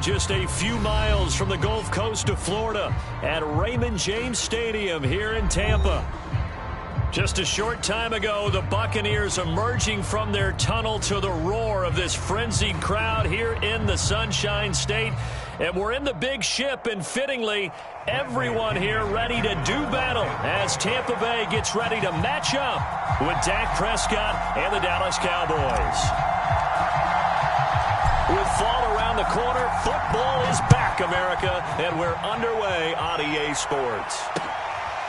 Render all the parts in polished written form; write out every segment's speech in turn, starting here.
just a few miles from the Gulf Coast of Florida at Raymond James Stadium here in Tampa. Just a short time ago, the Buccaneers emerging from their tunnel to the roar of this frenzied crowd here in the Sunshine State. And we're in the big ship, and fittingly, everyone here ready to do battle as Tampa Bay gets ready to match up with Dak Prescott and the Dallas Cowboys. With fall around the corner, football is back, America, and we're underway on EA Sports.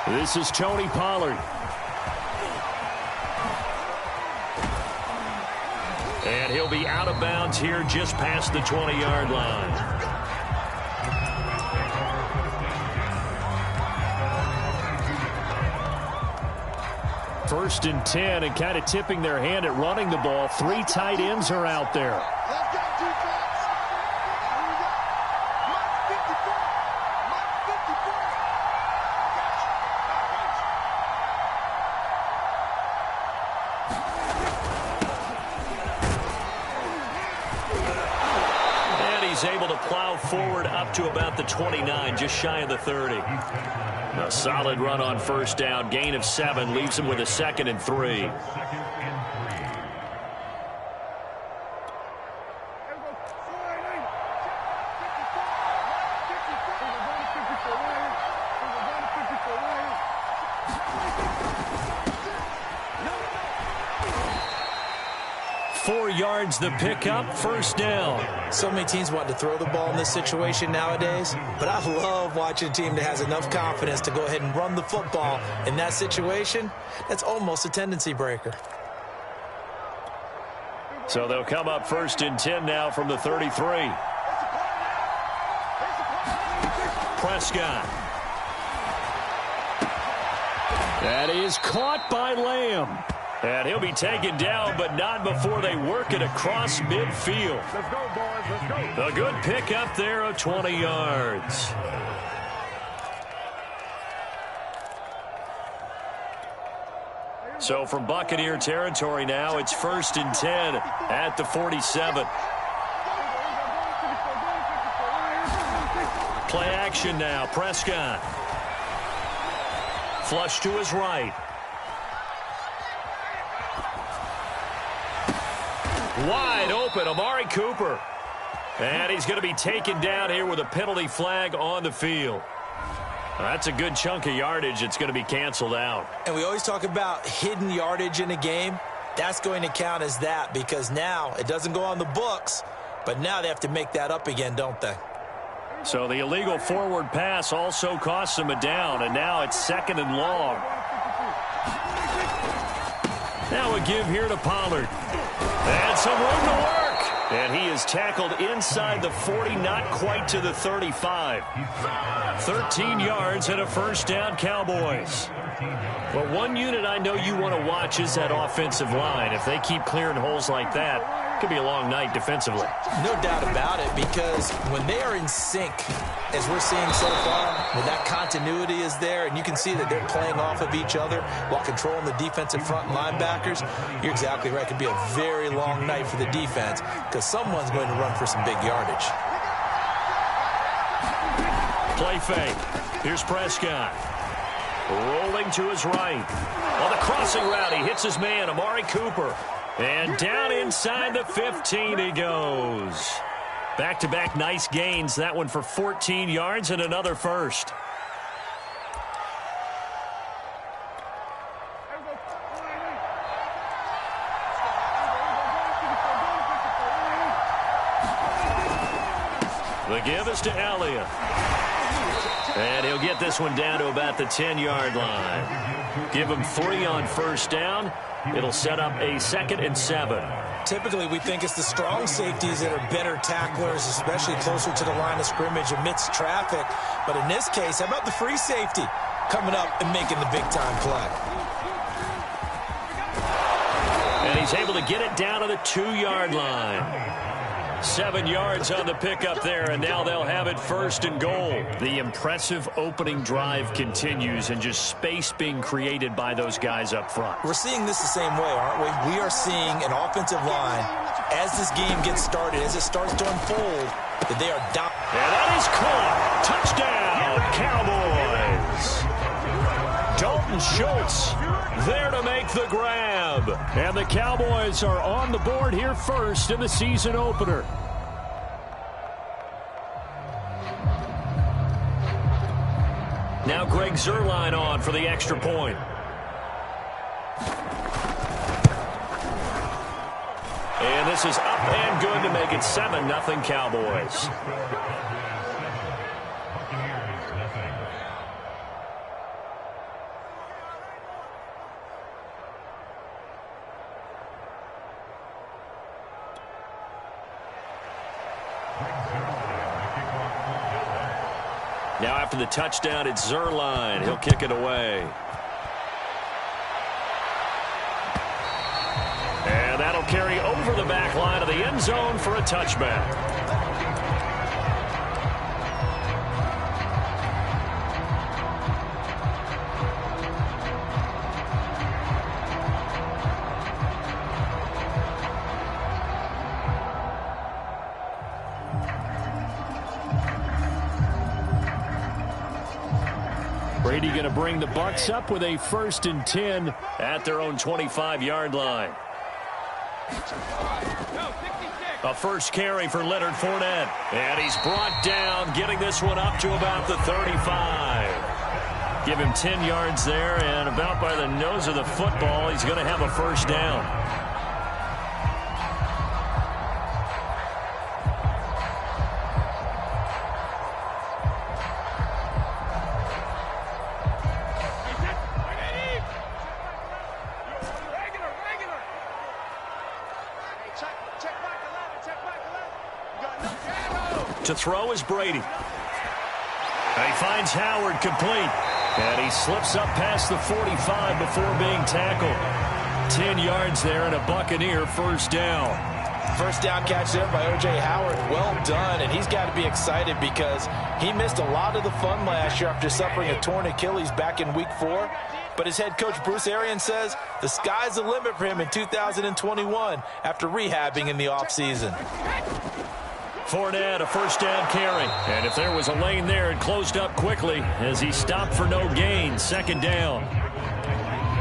This is Tony Pollard. And he'll be out of bounds here just past the 20-yard line. First and 10, and kind of tipping their hand at running the ball. 3 tight ends are out there. Able to plow forward up to about the 29, just shy of the 30. A solid run on first down, gain of 7, leaves him with a 2nd and 3. The pickup, first down. So many teams want to throw the ball in this situation nowadays, but I love watching a team that has enough confidence to go ahead and run the football in that situation. That's almost a tendency breaker. So they'll come up first and 10 now from the 33. Prescott. That is caught by Lamb. And he'll be taken down, but not before they work it across midfield. Let's go, boys. Let's go. A good pick up there of 20 yards. So from Buccaneer territory now, it's first and 10 at the 47. Play action now. Prescott. Flush to his right. Wide open, Amari Cooper. And he's going to be taken down here with a penalty flag on the field. That's a good chunk of yardage. It's going to be canceled out. And we always talk about hidden yardage in a game. That's going to count as that because now it doesn't go on the books, but now they have to make that up again, don't they? So the illegal forward pass also costs them a down, and now it's 2nd and long. Now a give here to Pollard. And some room to work. And he is tackled inside the 40, not quite to the 35. 13 yards and a first down, Cowboys. Well, one unit I know you want to watch is that offensive line. If they keep clearing holes like that, it could be a long night defensively. No doubt about it, because when they are in sync, as we're seeing so far, when that continuity is there, and you can see that they're playing off of each other while controlling the defensive front linebackers, you're exactly right. It could be a very long night for the defense because someone's going to run for some big yardage. Play fake. Here's Prescott. Rolling to his right. On the crossing route, he hits his man, Amari Cooper. And down inside the 15 he goes. Back-to-back nice gains. That one for 14 yards and another first. The give is to Elliott. And he'll get this one down to about the 10-yard line. Give him 3 on first down. It'll set up a 2nd and 7. Typically, we think it's the strong safeties that are better tacklers, especially closer to the line of scrimmage amidst traffic. But in this case, how about the free safety coming up and making the big-time play? And he's able to get it down to the 2-yard line. 7 yards on the pickup there, and now they'll have it first and goal. The impressive opening drive continues, and just space being created by those guys up front. We're seeing this the same way, aren't we? We are seeing an offensive line, as this game gets started, as it starts to unfold, that they are down. And that is caught. Touchdown, Cowboys. Dalton Schultz there to make the grab. And the Cowboys are on the board here first in the season opener. Now Greg Zuerlein on for the extra point. And this is up and good to make it 7-0 Cowboys. Now after the touchdown, it's Zuerlein. He'll kick it away. And that'll carry over the back line of the end zone for a touchback. Brady going to bring the Bucs up with a 1st and 10 at their own 25-yard line. A first carry for Leonard Fournette. And he's brought down, getting this one up to about the 35. Give him 10 yards there, and about by the nose of the football, he's going to have a first down. To throw is Brady. And he finds Howard complete. And he slips up past the 45 before being tackled. 10 yards there and a Buccaneer first down. First down catch there by O.J. Howard. Well done, and he's got to be excited because he missed a lot of the fun last year after suffering a torn Achilles back in Week 4. But his head coach, Bruce Arians, says the sky's the limit for him in 2021 after rehabbing in the offseason. Fournette, a first down carry. And if there was a lane there, it closed up quickly as he stopped for no gain. Second down.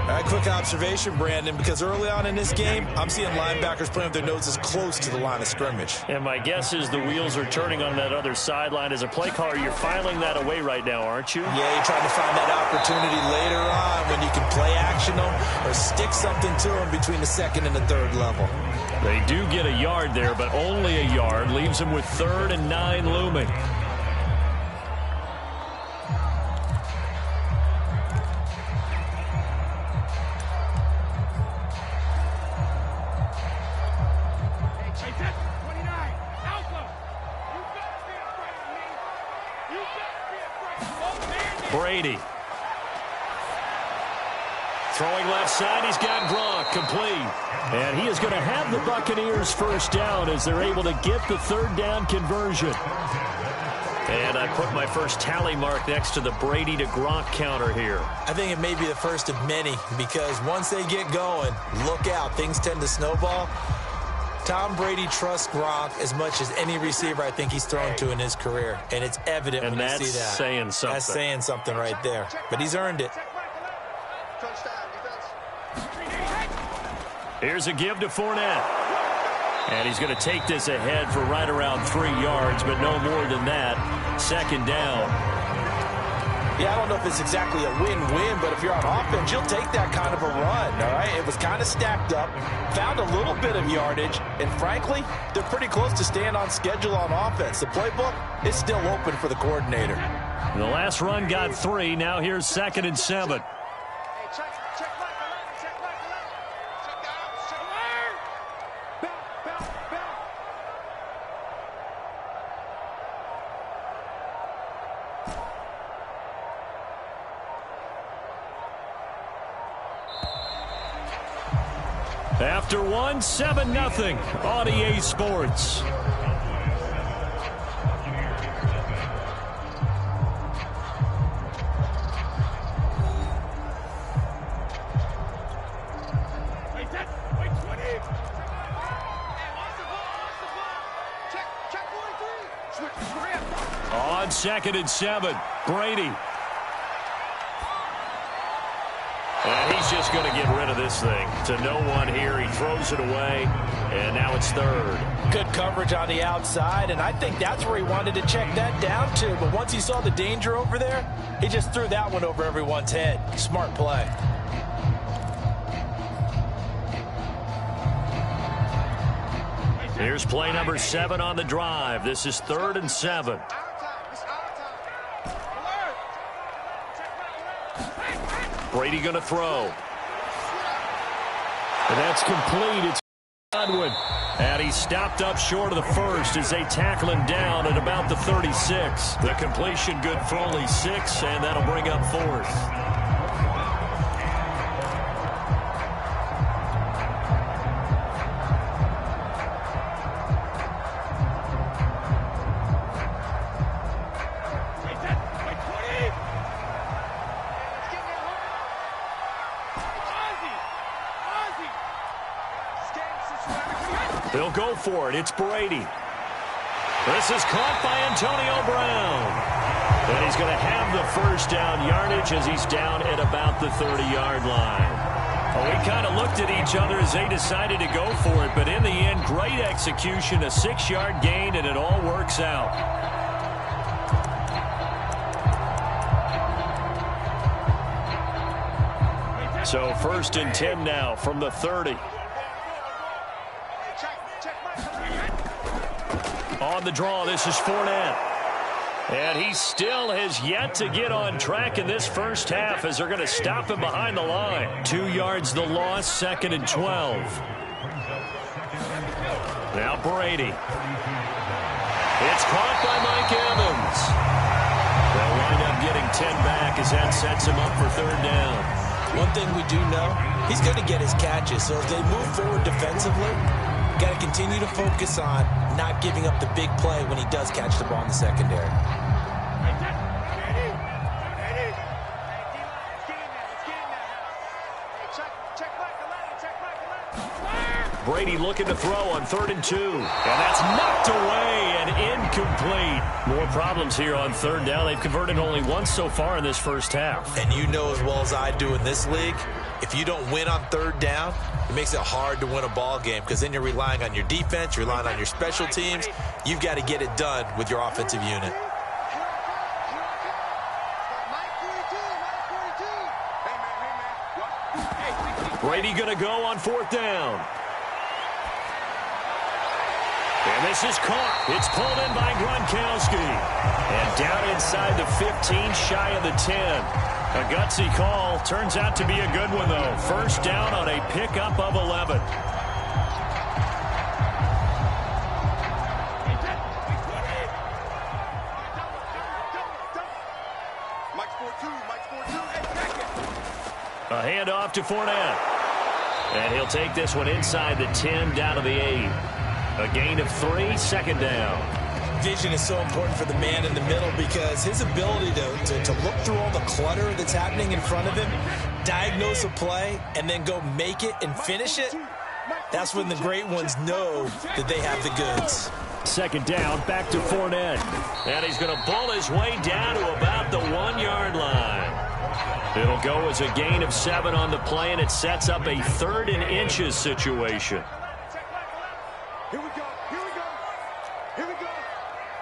All right, quick observation, Brandon, because early on in this game, I'm seeing linebackers playing with their noses close to the line of scrimmage. And my guess is the wheels are turning on that other sideline. As a play caller, you're filing that away right now, aren't you? Yeah, you're trying to find that opportunity later on when you can play action them or stick something to them between the 2nd and the 3rd level. They do get a yard there, but only a yard. Leaves them with 3rd and 9 looming. Brady. Throwing left side, he's got Gronk complete. And he is going to have the Buccaneers first down as they're able to get the 3rd down conversion. And I put my first tally mark next to the Brady to Gronk counter here. I think it may be the first of many because once they get going, look out, things tend to snowball. Tom Brady trusts Gronk as much as any receiver I think he's thrown to in his career. And it's evident when you see that. And that's saying something. That's saying something right there. But he's earned it. Here's a give to Fournette. And he's going to take this ahead for right around 3 yards, but no more than that. Second down. Yeah, I don't know if it's exactly a win-win, but if you're on offense, you'll take that kind of a run, all right? It was kind of stacked up, found a little bit of yardage, and frankly, they're pretty close to staying on schedule on offense. The playbook is still open for the coordinator. The last run got 3. Now here's 2nd and 7. After 1, 7-0 on EA Sports. 2nd and 7. Brady. And he's just going to get rid of this thing to no one here. He throws it away, and now it's 3rd. Good coverage on the outside, and I think that's where he wanted to check that down to. But once he saw the danger over there, he just threw that one over everyone's head. Smart play. Here's play number 7 on the drive. This is 3rd and 7. Brady going to throw. And that's complete. It's Godwin. And he's stopped up short of the first as they tackle him down at about the 36. The completion good for only 6, and that'll bring up 4th. They'll go for it. It's Brady. This is caught by Antonio Brown. And he's going to have the first down yardage as he's down at about the 30-yard line. Well, we kind of looked at each other as they decided to go for it, but in the end, great execution, a 6-yard gain, and it all works out. So 1st and 10 now from the 30. On the draw, this is Fournette. And he still has yet to get on track in this first half as they're going to stop him behind the line. 2 yards the loss, 2nd and 12. Now Brady. It's caught by Mike Evans. They'll wind up getting 10 back as that sets him up for 3rd down. One thing we do know, he's going to get his catches. So as they move forward defensively, got to continue to focus on not giving up the big play when he does catch the ball in the secondary. Brady looking to throw on 3rd and 2. And that's knocked away and incomplete. More problems here on 3rd down. They've converted only once so far in this first half. And you know as well as I do in this league, if you don't win on 3rd down, it makes it hard to win a ball game because then you're relying on your defense, you're relying on your special teams. You've got to get it done with your offensive unit. Brady going to go on 4th down. And this is caught. It's pulled in by Gronkowski. And down inside the 15, shy of the 10. A gutsy call. Turns out to be a good one, though. 1st down on a pickup of 11. A handoff to Fournette. And he'll take this one inside the 10, down to the 8. A gain of 3, 2nd down. Vision is so important for the man in the middle because his ability to look through all the clutter that's happening in front of him, diagnose a play, and then go make it and finish it, that's when the great ones know that they have the goods. 2nd down, back to Fournette. And he's going to pull his way down to about the 1-yard line. It'll go as a gain of 7 on the play, and it sets up a 3rd and inches situation. Here we go. Here we go.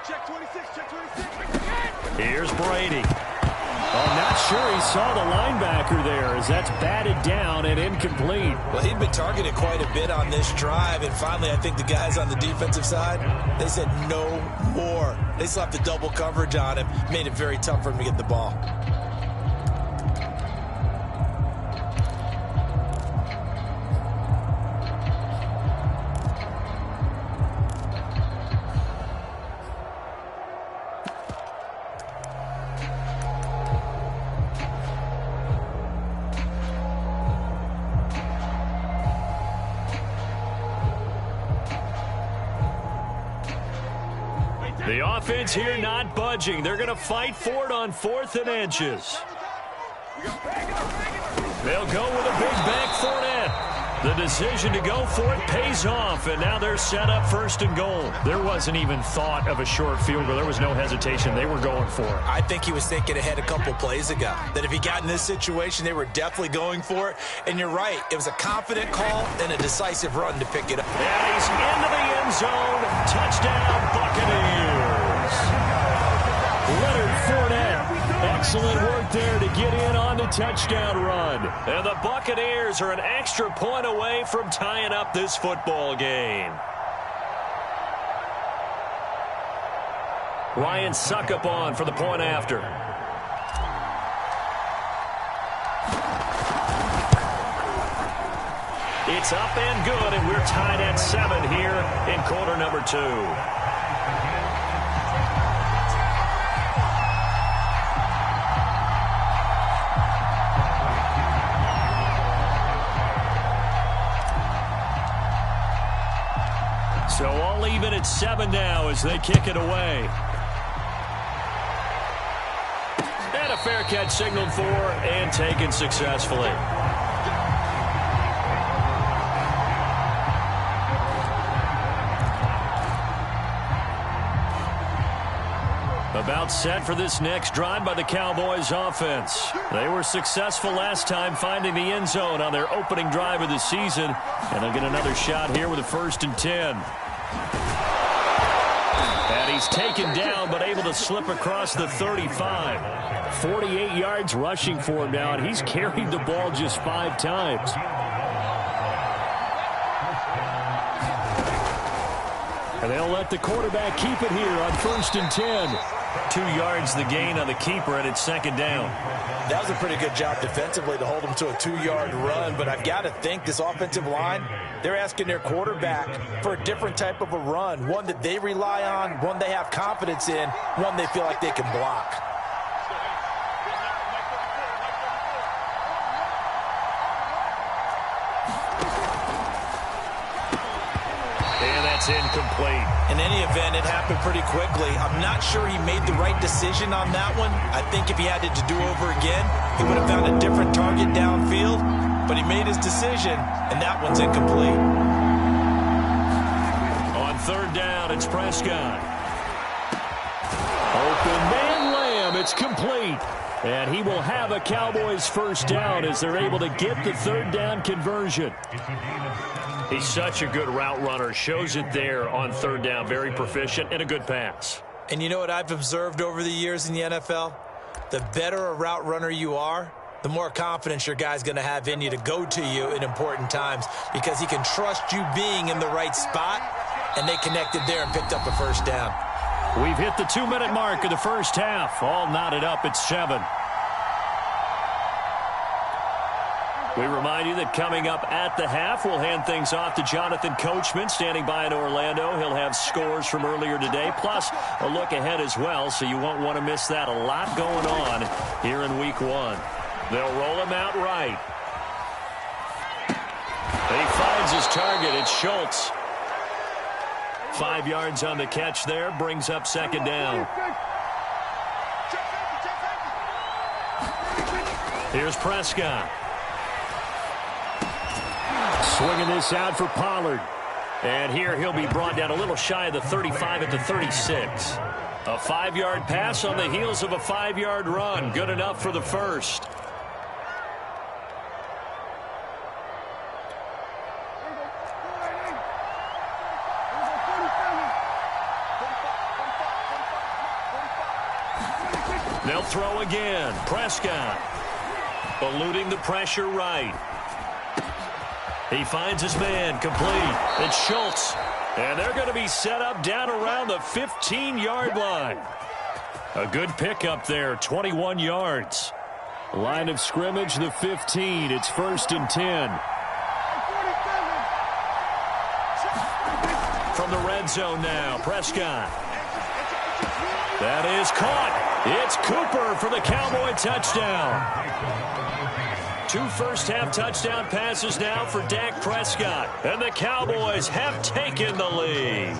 Check 26. Check 26. Here's Brady. I'm not sure he saw the linebacker there as that's batted down and incomplete. Well, he'd been targeted quite a bit on this drive, and finally I think the guys on the defensive side, they said no more. They slapped the double coverage on him, made it very tough for him to get the ball. The offense here not budging. They're going to fight for it on 4th and inches. They'll go with a big back Fournette. The decision to go for it pays off, and now they're set up 1st and goal. There wasn't even thought of a short field goal. There was no hesitation. They were going for it. I think he was thinking ahead a couple plays ago, that if he got in this situation, they were definitely going for it. And you're right. It was a confident call and a decisive run to pick it up. And he's into the end zone. Touchdown, Buccaneers. Leonard Fournette. Excellent work there to get in on the touchdown run. And the Buccaneers are an extra point away from tying up this football game. Ryan Suckup on for the point after. It's up and good, and we're tied at 7 here in quarter number 2. So all even at 7 now as they kick it away. And a fair catch signaled for and taken successfully. About set for this next drive by the Cowboys offense. They were successful last time finding the end zone on their opening drive of the season. And they'll get another shot here with a 1st and 10. And he's taken down but able to slip across the 35. 48 yards rushing for him now, and he's carried the ball just 5 times. And they'll let the quarterback keep it here on 1st and 10. 2 yards the gain on the keeper, and it's 2nd down. That was a pretty good job defensively to hold them to a 2-yard run, but I've got to think this offensive line, they're asking their quarterback for a different type of a run, one that they rely on, one they have confidence in, one they feel like they can block. It's incomplete. In any event, it happened pretty quickly. I'm not sure he made the right decision on that one. I think if he had it to do over again, he would have found a different target downfield. But he made his decision, and that one's incomplete. On 3rd down, it's Prescott. Open man Lamb. It's complete. And he will have a Cowboys 1st down as they're able to get the 3rd down conversion. He's such a good route runner. Shows it there on 3rd down. Very proficient and a good pass. And you know what I've observed over the years in the NFL? The better a route runner you are, the more confidence your guy's going to have in you to go to you in important times because he can trust you being in the right spot, and they connected there and picked up a 1st down. We've hit the 2-minute mark of the 1st half. All knotted up at 7. We remind you that coming up at the half, we'll hand things off to Jonathan Coachman, standing by in Orlando. He'll have scores from earlier today, plus a look ahead as well, so you won't want to miss that. A lot going on here in Week 1. They'll roll him out right. He finds his target. It's Schultz. 5 yards on the catch there, brings up 2nd down. Here's Prescott. Swinging this out for Pollard. And here he'll be brought down a little shy of the 35 at the 36. A 5-yard pass on the heels of a 5-yard run. Good enough for the 1st. They'll throw again. Prescott eluding the pressure right. He finds his man, complete. It's Schultz. And they're going to be set up down around the 15-yard line. A good pickup there, 21 yards. Line of scrimmage, the 15. It's 1st and 10. From the red zone now, Prescott. That is caught. It's Cooper for the Cowboy touchdown. 2 first-half touchdown passes now for Dak Prescott. And the Cowboys have taken the lead.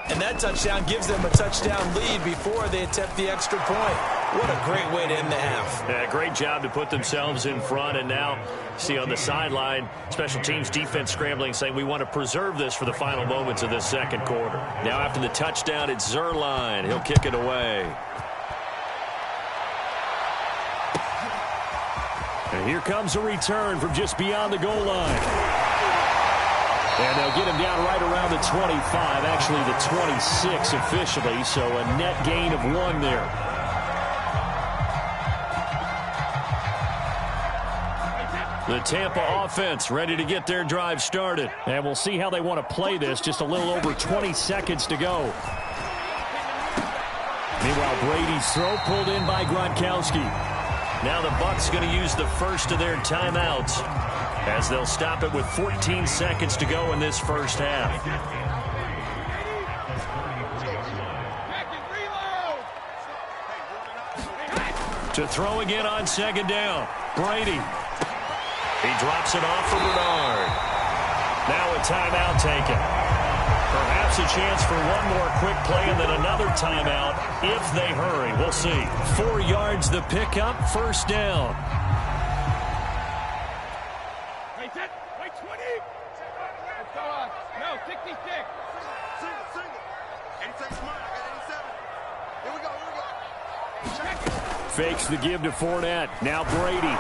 And that touchdown gives them a touchdown lead before they attempt the extra point. What a great way to end the half. Yeah, great job to put themselves in front, and now see on the sideline, special teams defense scrambling, saying we want to preserve this for the final moments of this second quarter. Now after the touchdown, it's Zerline. He'll kick it away. And here comes a return from just beyond the goal line. And they'll get him down right around the 25, actually the 26 officially, so a net gain of 1 there. The Tampa offense ready to get their drive started. And we'll see how they want to play this. Just a little over 20 seconds to go. Meanwhile, Brady's throw pulled in by Gronkowski. Now the Bucs going to use the first of their timeouts as they'll stop it with 14 seconds to go in this first half. To throw again on second down. Brady. He drops it off for Bernard. Now a timeout taken. Perhaps a chance for one more quick play and then another timeout if they hurry. We'll see. 4 yards the pickup, first down. Wait, 20. No, 66. Single. 86 mine. I got 87. Here we go. Fakes the give to Fournette. Now Brady.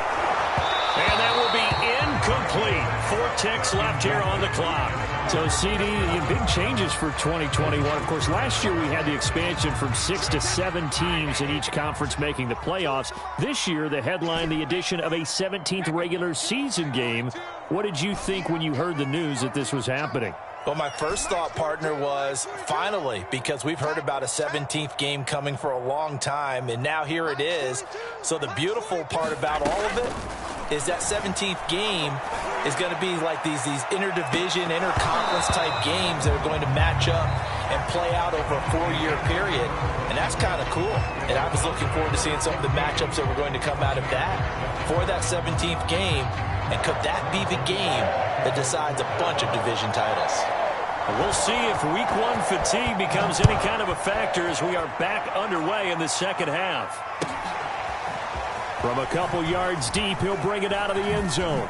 And that will be incomplete. 4 ticks left here on the clock. So, CD, big changes for 2021. Of course, last year we had the expansion from 6 to 7 teams in each conference making the playoffs. This year, the headline, the addition of a 17th regular season game. What did you think when you heard the news that this was happening? Well, my first thought, partner, was finally, because we've heard about a 17th game coming for a long time, and now here it is. So the beautiful part about all of it is that 17th game is going to be like these interdivision, interconference type games that are going to match up and play out over a 4-year period. And that's kind of cool. And I was looking forward to seeing some of the matchups that were going to come out of that for that 17th game. And could that be the game that decides a bunch of division titles? We'll see if week 1 fatigue becomes any kind of a factor as we are back underway in the second half. From a couple yards deep, he'll bring it out of the end zone.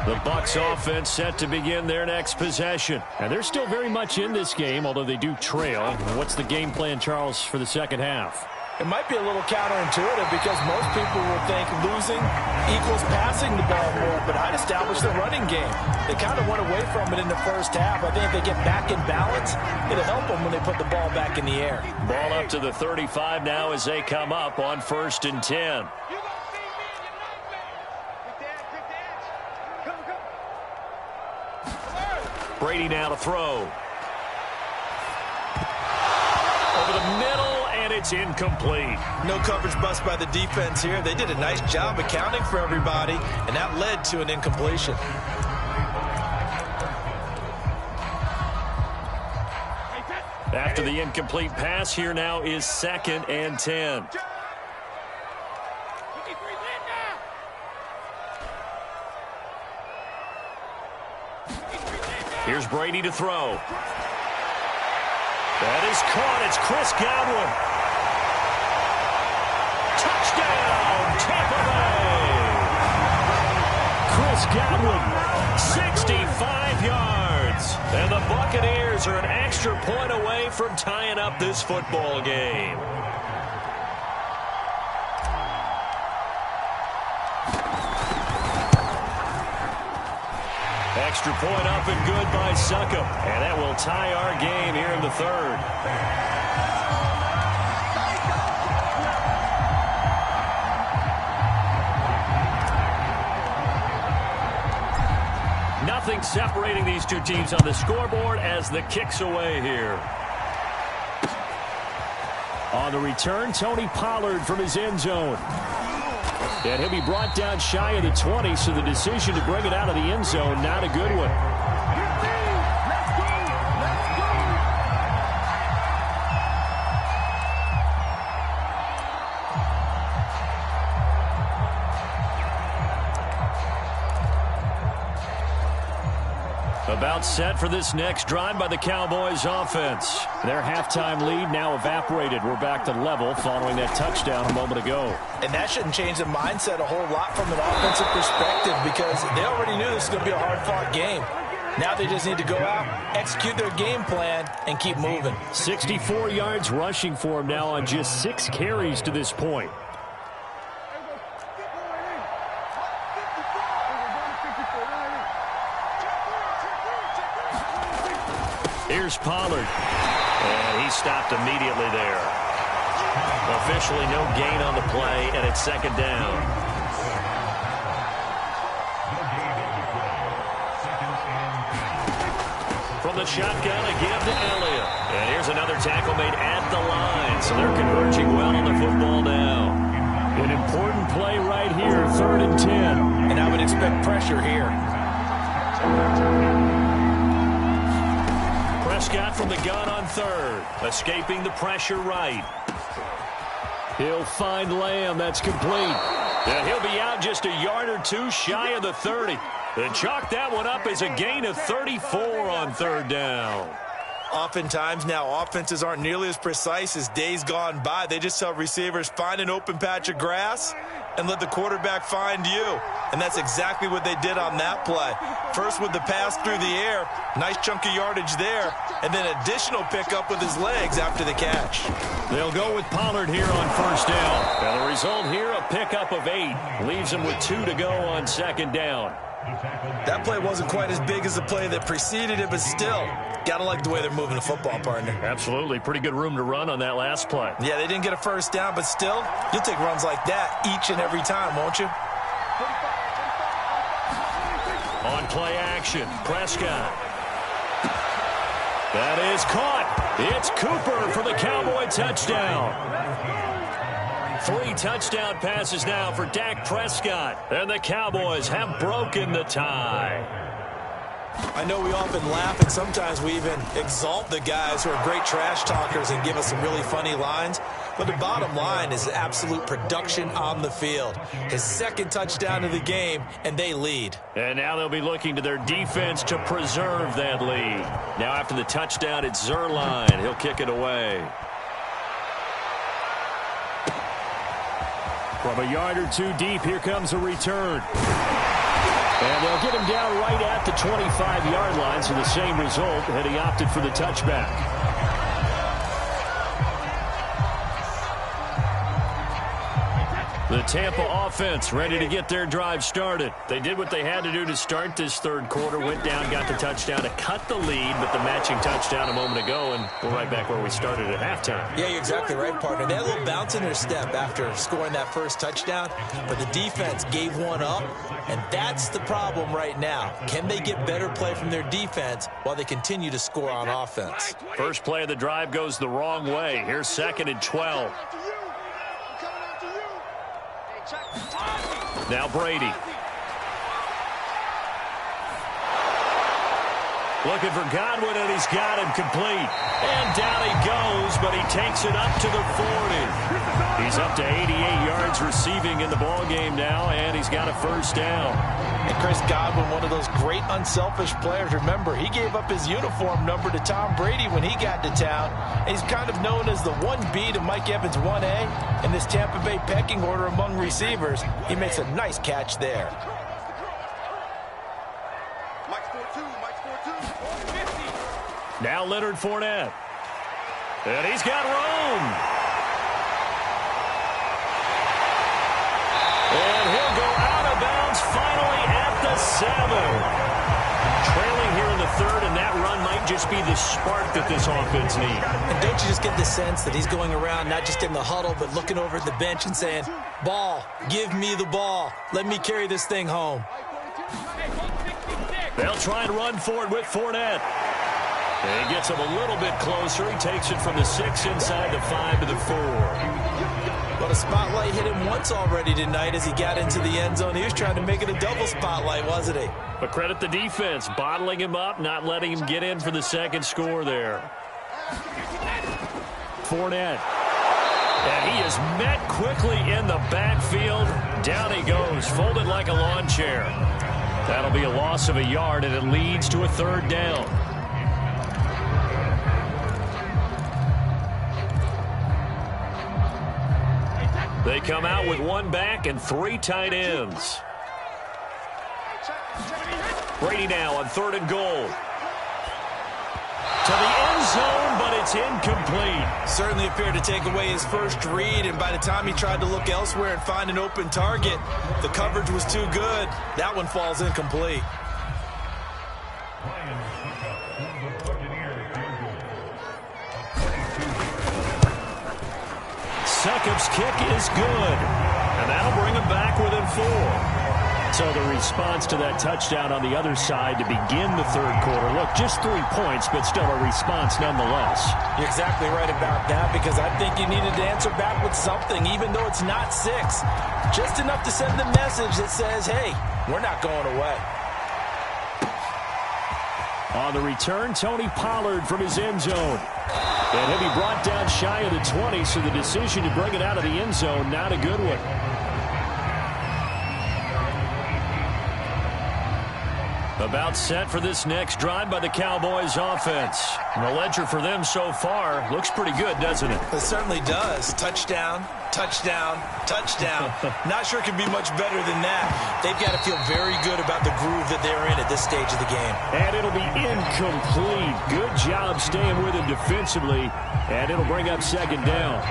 The Bucs offense set to begin their next possession. And they're still very much in this game, although they do trail. What's the game plan, Charles, for the second half? It might be a little counterintuitive because most people will think losing equals passing the ball more, but I'd establish the running game. They kind of went away from it in the first half. I think if they get back in balance, it'll help them when they put the ball back in the air. Ball up to the 35 now as they come up on 1st and 10. Brady now to throw. Over the middle, and it's incomplete. No coverage bust by the defense here. They did a nice job accounting for everybody, and that led to an incompletion. After the incomplete pass, here now is 2nd and 10. Here's Brady to throw. That is caught. It's Chris Godwin. Touchdown, Tampa Bay. Chris Godwin, 65 yards. And the Buccaneers are an extra point away from tying up this football game. Extra point up and good by Succop. And that will tie our game here in the 3rd. Nothing separating these two teams on the scoreboard as the kick's away here. On the return, Tony Pollard from his end zone. And he'll be brought down shy of the 20, so the decision to bring it out of the end zone, not a good one. About set for this next drive by the Cowboys offense. Their halftime lead now evaporated. We're back to level following that touchdown a moment ago. And that shouldn't change the mindset a whole lot from an offensive perspective because they already knew this was going to be a hard-fought game. Now they just need to go out, execute their game plan, and keep moving. 64 yards rushing for him now on just 6 carries to this point. Here's Pollard. And he stopped immediately there. Officially no gain on the play, and it's second down. From the shotgun, a give to Elliott. And here's another tackle made at the line. So they're converging well on the football now. An important play right here, 3rd and 10. And I would expect pressure here. Prescott from the gun on 3rd. Escaping the pressure right. He'll find Lamb. That's complete. And he'll be out just a yard or two shy of the 30. And chalk that one up as a gain of 34 on 3rd down. Oftentimes now offenses aren't nearly as precise as days gone by. They just tell receivers, find an open patch of grass and let the quarterback find you. And that's exactly what they did on that play. First with the pass through the air, nice chunk of yardage there, and then additional pickup with his legs after the catch. They'll go with Pollard here on 1st down. And the result here, a pickup of 8. Leaves them with 2 to go on 2nd down. That play wasn't quite as big as the play that preceded it, but still, gotta like the way they're moving the football, partner. Absolutely. Pretty good room to run on that last play. Yeah, they didn't get a 1st down, but still, you'll take runs like that each and every time, won't you? On play action, Prescott. That is caught. It's Cooper for the Cowboy touchdown. 3 touchdown passes now for Dak Prescott. And the Cowboys have broken the tie. I know we often laugh and sometimes we even exalt the guys who are great trash talkers and give us some really funny lines. But the bottom line is absolute production on the field. His 2nd touchdown of the game, and they lead. And now they'll be looking to their defense to preserve that lead. Now after the touchdown, it's Zerline. He'll kick it away. From a yard or 2 deep, here comes a return. And they'll get him down right at the 25-yard line, so the same result, and he opted for the touchback. The Tampa offense ready to get their drive started. They did what they had to do to start this 3rd quarter, went down, got the touchdown to cut the lead, but the matching touchdown a moment ago, and we're right back where we started at halftime. Yeah, you're exactly right, partner. They had a little bounce in their step after scoring that 1st touchdown, but the defense gave one up, and that's the problem right now. Can they get better play from their defense while they continue to score on offense? First play of the drive goes the wrong way. Here's 2nd and 12. Now Brady. Looking for Godwin, and he's got him complete. And down he goes, but he takes it up to the 40. He's up to 88 yards receiving in the ballgame now, and he's got a 1st down. And Chris Godwin, one of those great unselfish players. Remember, he gave up his uniform number to Tom Brady when he got to town. And he's kind of known as the 1B to Mike Evans 1A in this Tampa Bay pecking order among receivers. He makes a nice catch there. Now Leonard Fournette. And he's got room. And he'll go out of bounds finally at the 7. Trailing here in the 3rd, and that run might just be the spark that this offense needs. And don't you just get the sense that he's going around not just in the huddle, but looking over at the bench and saying, ball, give me the ball. Let me carry this thing home. They'll try and run for it with Fournette. And he gets him a little bit closer. He takes it from the 6 inside the 5 to the 4. But a spotlight hit him once already tonight as he got into the end zone. He was trying to make it a double spotlight, wasn't he? But credit the defense, bottling him up, not letting him get in for the 2nd score there. Fournette. And he is met quickly in the backfield. Down he goes, folded like a lawn chair. That'll be a loss of a yard, and it leads to a third down. They come out with one back and 3 tight ends. Brady now on 3rd and goal. To the end zone, but it's incomplete. Certainly appeared to take away his first read, and by the time he tried to look elsewhere and find an open target, the coverage was too good. That one falls incomplete. Succop's kick is good, and that'll bring him back within 4. So the response to that touchdown on the other side to begin the third quarter. Look, just 3 points, but still a response nonetheless. You're exactly right about that, because I think you needed to answer back with something, even though it's not 6. Just enough to send the message that says, hey, we're not going away. On the return, Tony Pollard from his end zone. And he'll be brought down shy of the 20, so the decision to bring it out of the end zone, not a good one. About set for this next drive by the Cowboys offense. And the ledger for them so far looks pretty good, doesn't it? It certainly does. Touchdown, touchdown, touchdown. Not sure it can be much better than that. They've got to feel very good about the groove that they're in at this stage of the game. And it'll be incomplete. Good job staying with him defensively. And it'll bring up 2nd down.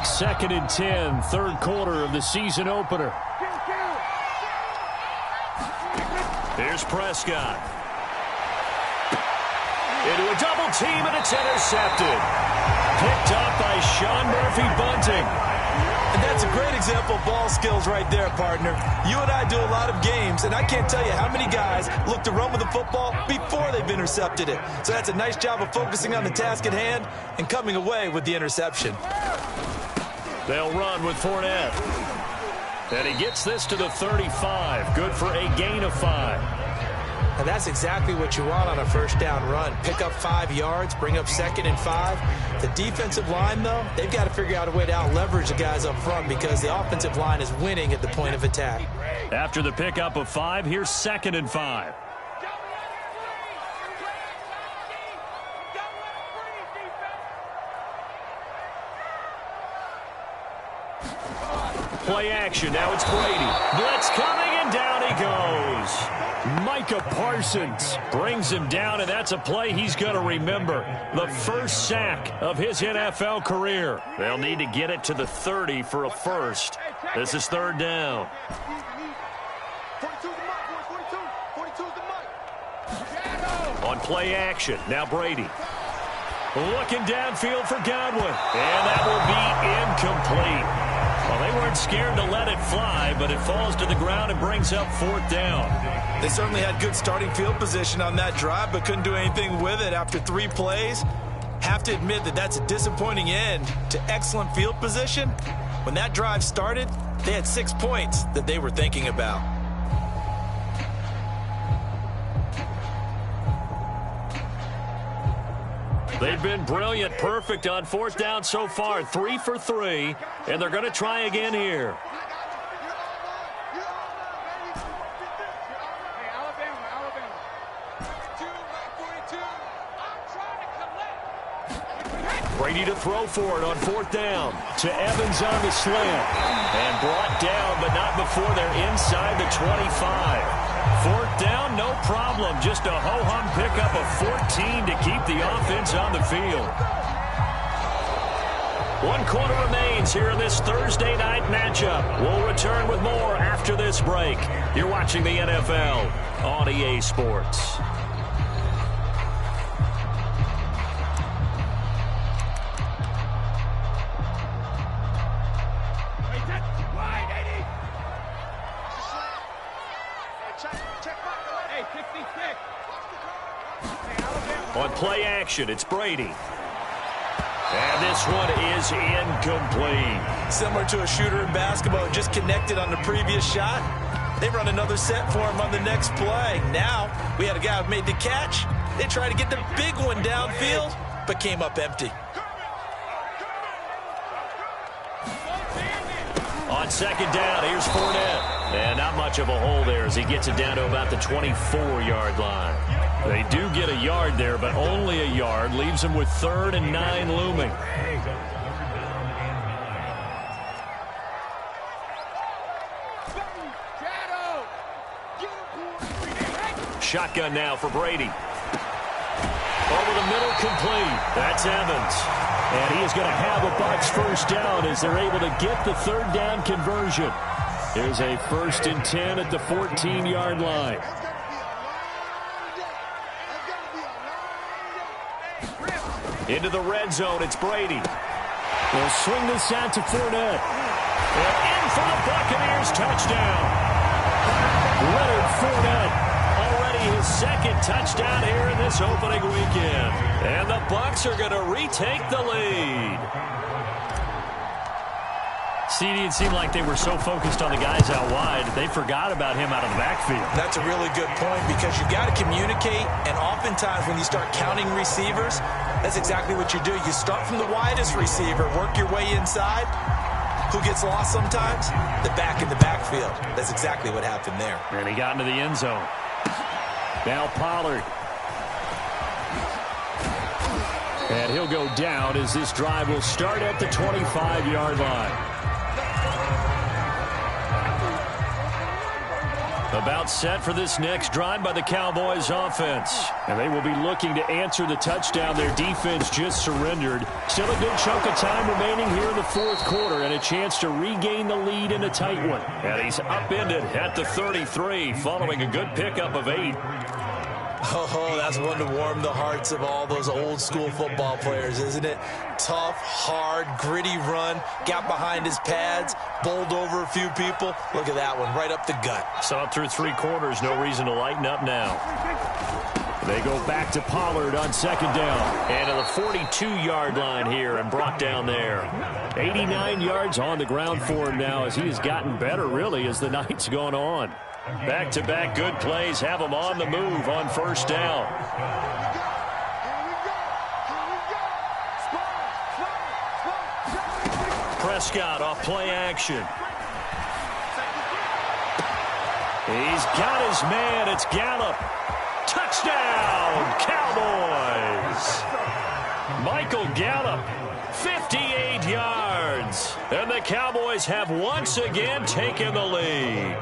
Second and 10, third quarter of the season opener. Here's Prescott. Into a double team, and it's intercepted. Picked up by Sean Murphy-Bunting. And that's a great example of ball skills right there, partner. You and I do a lot of games, and I can't tell you how many guys look to run with the football before they've intercepted it. So that's a nice job of focusing on the task at hand and coming away with the interception. They'll run with Fournette. And he gets this to the 35. Good for a gain of 5. And that's exactly what you want on a first down run. Pick up 5 yards, bring up 2nd and 5. The defensive line, though, they've got to figure out a way to out-leverage the guys up front because the offensive line is winning at the point of attack. After the pickup of 5, here's 2nd and 5. Play action. Now it's Brady. Blitz coming, and down he goes. Micah Parsons brings him down, and that's a play he's going to remember. The first sack of his NFL career. They'll need to get it to the 30 for a first. This is 3rd down. 42's the mic, boys. 42's the mic. On play action. Now Brady. Looking downfield for Godwin. And that will be incomplete. Well, they weren't scared to let it fly, but it falls to the ground and brings up 4th down. They certainly had good starting field position on that drive, but couldn't do anything with it after 3 plays. Have to admit that that's a disappointing end to excellent field position. When that drive started, they had 6 points that they were thinking about. They've been brilliant, perfect on 4th down so far. 3 for 3, and they're going to try again here. Brady to throw for it on 4th down. To Evans on the slant. And brought down, but not before they're inside the 25. 4th down, no problem. Just a ho-hum pickup of 14 to keep the offense on the field. 1 quarter remains here in this Thursday night matchup. We'll return with more after this break. You're watching the NFL on EA Sports. On play action, it's Brady. And this one is incomplete. Similar to a shooter in basketball, just connected on the previous shot. They run another set for him on the next play. Now, we had a guy who made the catch. They try to get the big one downfield. but came up empty. On second down, here's Fournette. And not much of a hole there as he gets it down to about the 24-yard line. They do get a yard there, but only a yard. Leaves them with 3rd and 9 looming. Shotgun now for Brady. Over the middle, complete. That's Evans. And he is going to have a Bucs first down as they're able to get the 3rd down conversion. Here's a 1st and 10 at the 14-yard line. Into the red zone, it's Brady. They'll swing this out to Fournette. And in for the Buccaneers, touchdown. Leonard Fournette. His 2nd touchdown here in this opening weekend. And the Bucs are going to retake the lead. CD, it seemed like they were so focused on the guys out wide, they forgot about him out of the backfield. That's a really good point because you got to communicate, and oftentimes when you start counting receivers, that's exactly what you do. You start from the widest receiver, work your way inside. Who gets lost sometimes? The back in the backfield. That's exactly what happened there. And he got into the end zone. Now Pollard. And he'll go down as this drive will start at the 25-yard line. About set for this next drive by the Cowboys offense. And they will be looking to answer the touchdown their defense just surrendered. Still a good chunk of time remaining here in the 4th quarter and a chance to regain the lead in a tight one. And he's upended at the 33 following a good pickup of 8. Oh, that's one to warm the hearts of all those old school football players, isn't it? Tough, hard, gritty run, got behind his pads, bowled over a few people. Look at that one, right up the gut. Saw it through 3 quarters, no reason to lighten up now. They go back to Pollard on 2nd down. And to the 42-yard line here and brought down there. 89 yards on the ground for him now as he has gotten better, really, as the night's gone on. Back-to-back good plays have him on the move on 1st down. Prescott off play action. He's got his man. It's Gallup. Touchdown, Cowboys. Michael Gallup, 58 yards. And the Cowboys have once again taken the lead.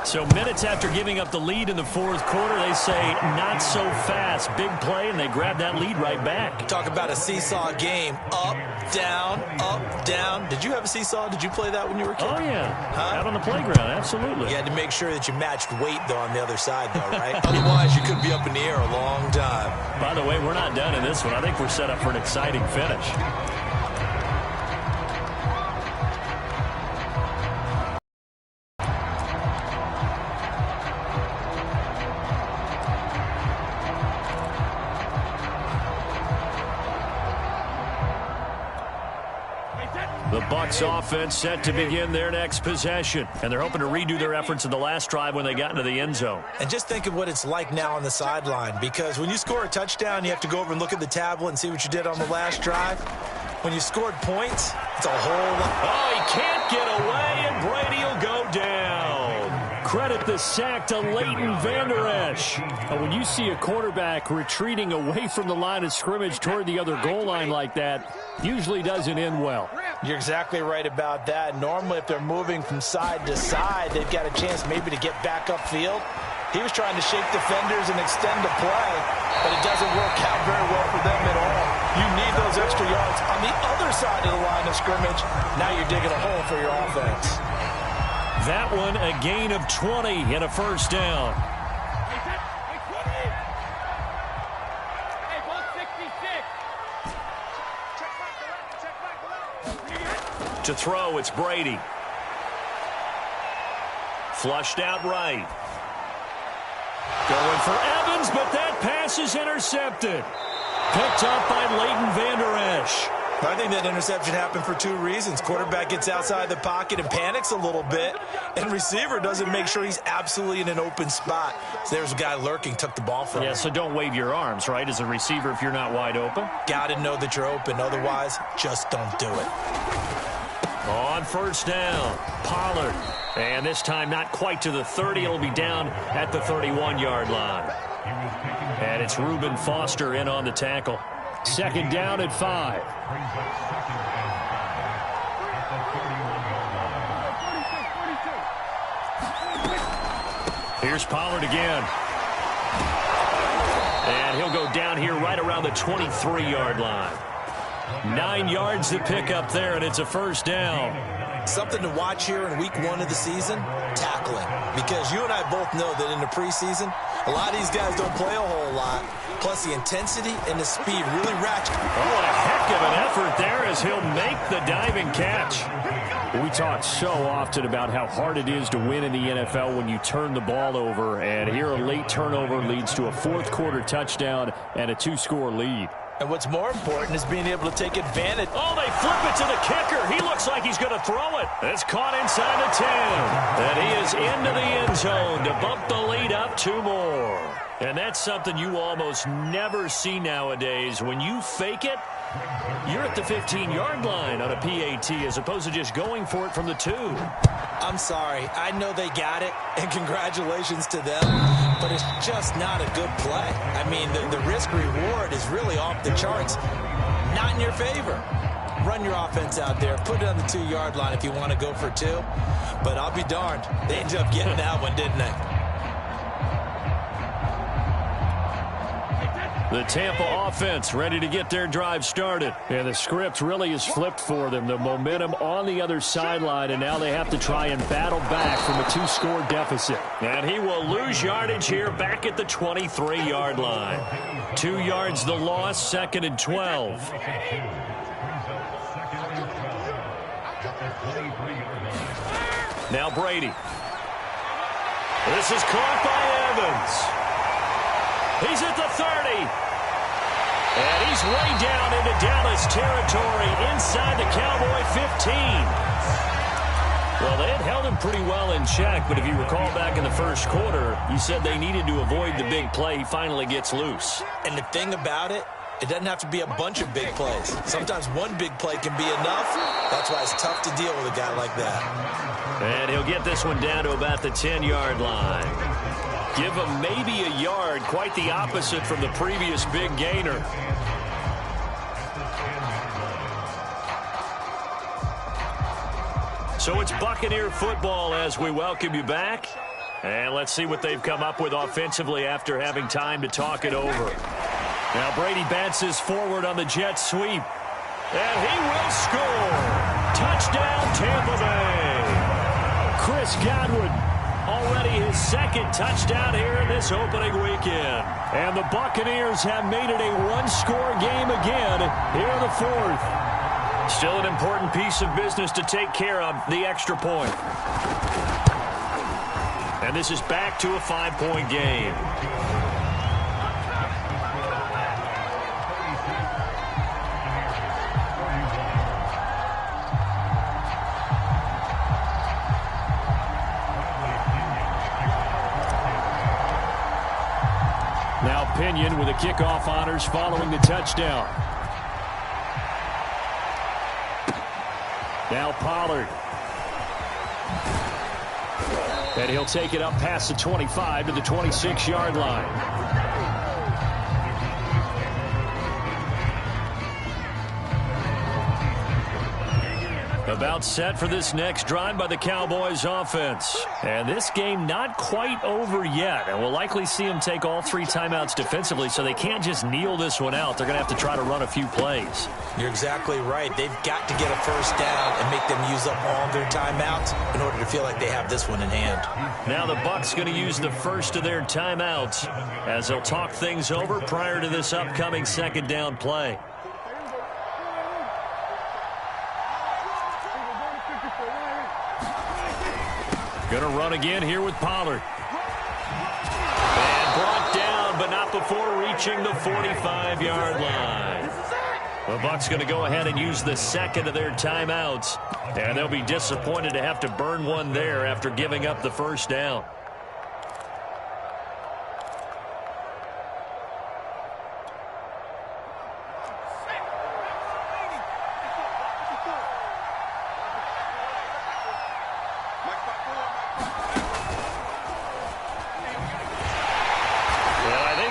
So minutes after giving up the lead in the 4th quarter, they say not so fast. Big play, and they grab that lead right back. Talk about a seesaw game. Up, down, up, down. Did you have a seesaw? Did you play that when you were a kid? Oh, yeah. Out on the playground, absolutely. You had to make sure that you matched weight, though, on the other side, though, right? Otherwise, you could be up in the air a long time. By the way, we're not done in this one. I think we're set up for an exciting finish. The Bucs offense set to begin their next possession. And they're hoping to redo their efforts in the last drive when they got into the end zone. And just think of what it's like now on the sideline. Because when you score a touchdown, you have to go over and look at the tablet and see what you did on the last drive. When you scored points, it's a whole lot. Oh, he can't get away, and Brady will go down. Credit the sack to Leighton Vander Esch. When you see a quarterback retreating away from the line of scrimmage toward the other goal line like that, usually doesn't end well. You're exactly right about that. Normally, if they're moving from side to side, they've got a chance maybe to get back upfield. He was trying to shake defenders and extend the play, but it doesn't work out very well for them at all. You need those extra yards on the other side of the line of scrimmage. Now you're digging a hole for your offense. That one, a gain of 20 and a first down. To throw, it's Brady. Flushed out right. Going for Evans, but that pass is intercepted. Picked up by Leighton Vander Esch. I think that interception happened for two reasons. Quarterback gets outside the pocket and panics a little bit, and receiver doesn't make sure he's absolutely in an open spot. So there's a guy lurking, took the ball from him. Yeah, so don't wave your arms, right, as a receiver if you're not wide open. Got to know that you're open. Otherwise, just don't do it. On first down, Pollard. And this time not quite to the 30. It'll be down at the 31-yard line. And it's Reuben Foster in on the tackle. Second down at 5. Here's Pollard again. And he'll go down here right around the 23-yard line. 9 yards to pick up there, and it's a first down. Something to watch here in week 1 of the season, tackling. Because you and I both know that in the preseason, a lot of these guys don't play a whole lot. Plus, the intensity and the speed really ratchet. Oh, what a heck of an effort there as he'll make the diving catch. We talk so often about how hard it is to win in the NFL when you turn the ball over. And here a late turnover leads to a fourth-quarter touchdown and a 2-score lead. And what's more important is being able to take advantage. Oh, they flip it to the kicker. He looks like he's going to throw it. It's caught inside the 10. And he is into the end zone to bump the lead up 2 more. And that's something you almost never see nowadays. When you fake it, you're at the 15-yard line on a PAT as opposed to just going for it from the 2. I'm sorry. I know they got it, and congratulations to them, but it's just not a good play. I mean, the risk-reward is really off the charts. Not in your favor. Run your offense out there. Put it on the 2-yard line if you want to go for 2. But I'll be darned. They ended up getting that one, didn't they? The Tampa offense ready to get their drive started. And the script really is flipped for them. The momentum on the other sideline, and now they have to try and battle back from a 2-score deficit. And he will lose yardage here back at the 23-yard line. 2 yards the loss, 2nd and 12. Now Brady. This is caught by Evans. He's at the 30. And he's way down into Dallas territory inside the Cowboy 15. Well, they had held him pretty well in check, but if you recall back in the first quarter, you said they needed to avoid the big play. He finally gets loose. And the thing about it, it doesn't have to be a bunch of big plays. Sometimes one big play can be enough. That's why it's tough to deal with a guy like that. And he'll get this one down to about the 10-yard line. Give him maybe a yard, quite the opposite from the previous big gainer. So it's Buccaneer football as we welcome you back. And let's see what they've come up with offensively after having time to talk it over. Now Brady bounces forward on the jet sweep. And he will score. Touchdown, Tampa Bay. Chris Godwin. Already his 2nd touchdown here in this opening weekend. And the Buccaneers have made it a 1-score game again here in the 4th. Still an important piece of business to take care of, the extra point. And this is back to a 5-point game. Now Pinion with the kickoff honors following the touchdown. Now Pollard. And he'll take it up past the 25 to the 26-yard line. About set for this next drive by the Cowboys offense. And this game not quite over yet. And we'll likely see them take all 3 timeouts defensively, so they can't just kneel this one out. They're going to have to try to run a few plays. You're exactly right. They've got to get a first down and make them use up all their timeouts in order to feel like they have this one in hand. Now the Bucs going to use the first of their timeouts as they'll talk things over prior to this upcoming 2nd down play. Going to run again here with Pollard. And brought down, but not before reaching the 45-yard line. The Bucs going to go ahead and use the second of their timeouts. And they'll be disappointed to have to burn one there after giving up the first down.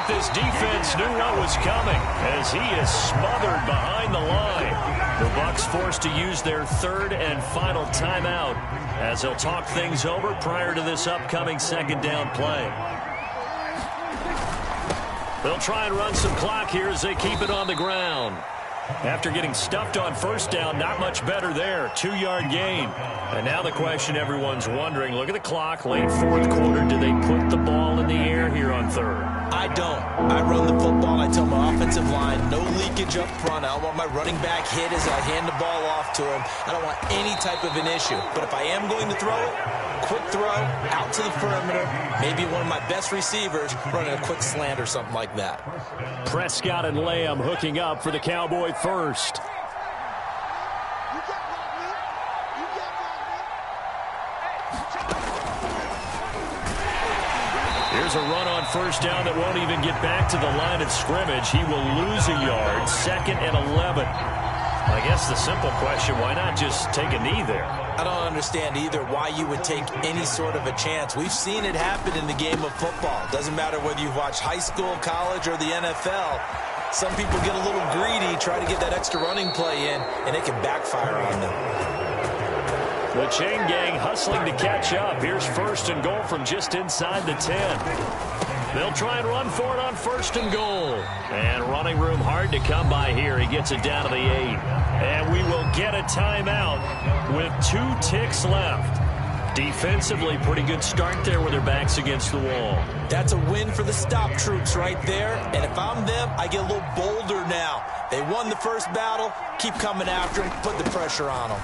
This defense knew what was coming as he is smothered behind the line. The Bucs forced to use their third and final timeout as they'll talk things over prior to this upcoming second down play. They'll try and run some clock here as they keep it on the ground. After getting stuffed on first down, not much better there. 2-yard gain. And now the question everyone's wondering, look at the clock, late fourth quarter. Do they put the ball in the air here on third? I don't. I run the football. I tell my offensive line, no leakage up front. I don't want my running back hit as I hand the ball off to him. I don't want any type of an issue. But if I am going to throw it, quick throw, out to the perimeter, maybe one of my best receivers running a quick slant or something like that. Prescott and Lamb hooking up for the Cowboy first. Here's a run on first down that won't even get back to the line of scrimmage. He will lose a yard, 2nd and 11. I guess the simple question, why not just take a knee there? I don't understand either why you would take any sort of a chance. We've seen it happen in the game of football. Doesn't matter whether you watch high school, college, or the NFL. Some people get a little greedy, try to get that extra running play in, and it can backfire on them. The chain gang hustling to catch up. Here's 1st and goal from just inside the 10. They'll try and run for it on 1st and goal. And running room hard to come by here. He gets it down to the 8. And we will get a timeout with 2 ticks left. Defensively, pretty good start there with their backs against the wall. That's a win for the stop troops right there. And if I'm them, I get a little bolder now. They won the first battle. Keep coming after them. Put the pressure on them.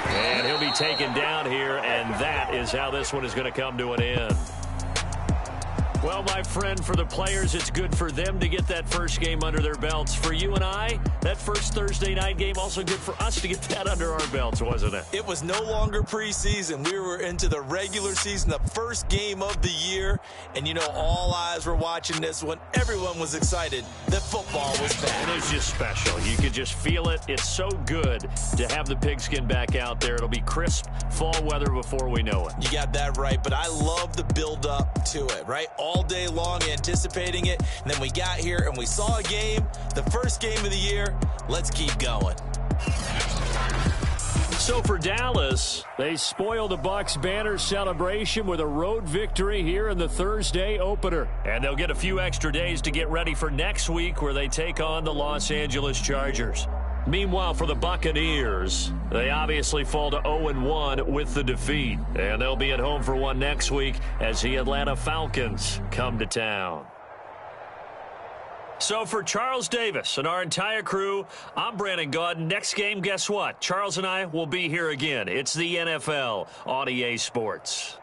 And he'll be taken down here, and that is how this one is going to come to an end. Well, my friend, for the players, it's good for them to get that first game under their belts. For you and I, that first Thursday night game, also good for us to get that under our belts, wasn't it? It was no longer preseason. We were into the regular season, the first game of the year. And, you know, all eyes were watching this one. Everyone was excited that football was back. It is just special. You could just feel it. It's so good to have the pigskin back out there. It'll be crisp fall weather before we know it. You got that right, but I love the build-up to it, right? All day long anticipating it, and then we got here and we saw a game, the first game of the year. Let's keep going. So for Dallas, they spoil the Bucs banner celebration with a road victory here in the Thursday opener. And they'll get a few extra days to get ready for next week where they take on the Los Angeles Chargers. Meanwhile, for the Buccaneers, they obviously fall to 0-1 with the defeat. And they'll be at home for one next week as the Atlanta Falcons come to town. So for Charles Davis and our entire crew, I'm Brandon Gaudin. Next game, guess what? Charles and I will be here again. It's the NFL on EA Sports.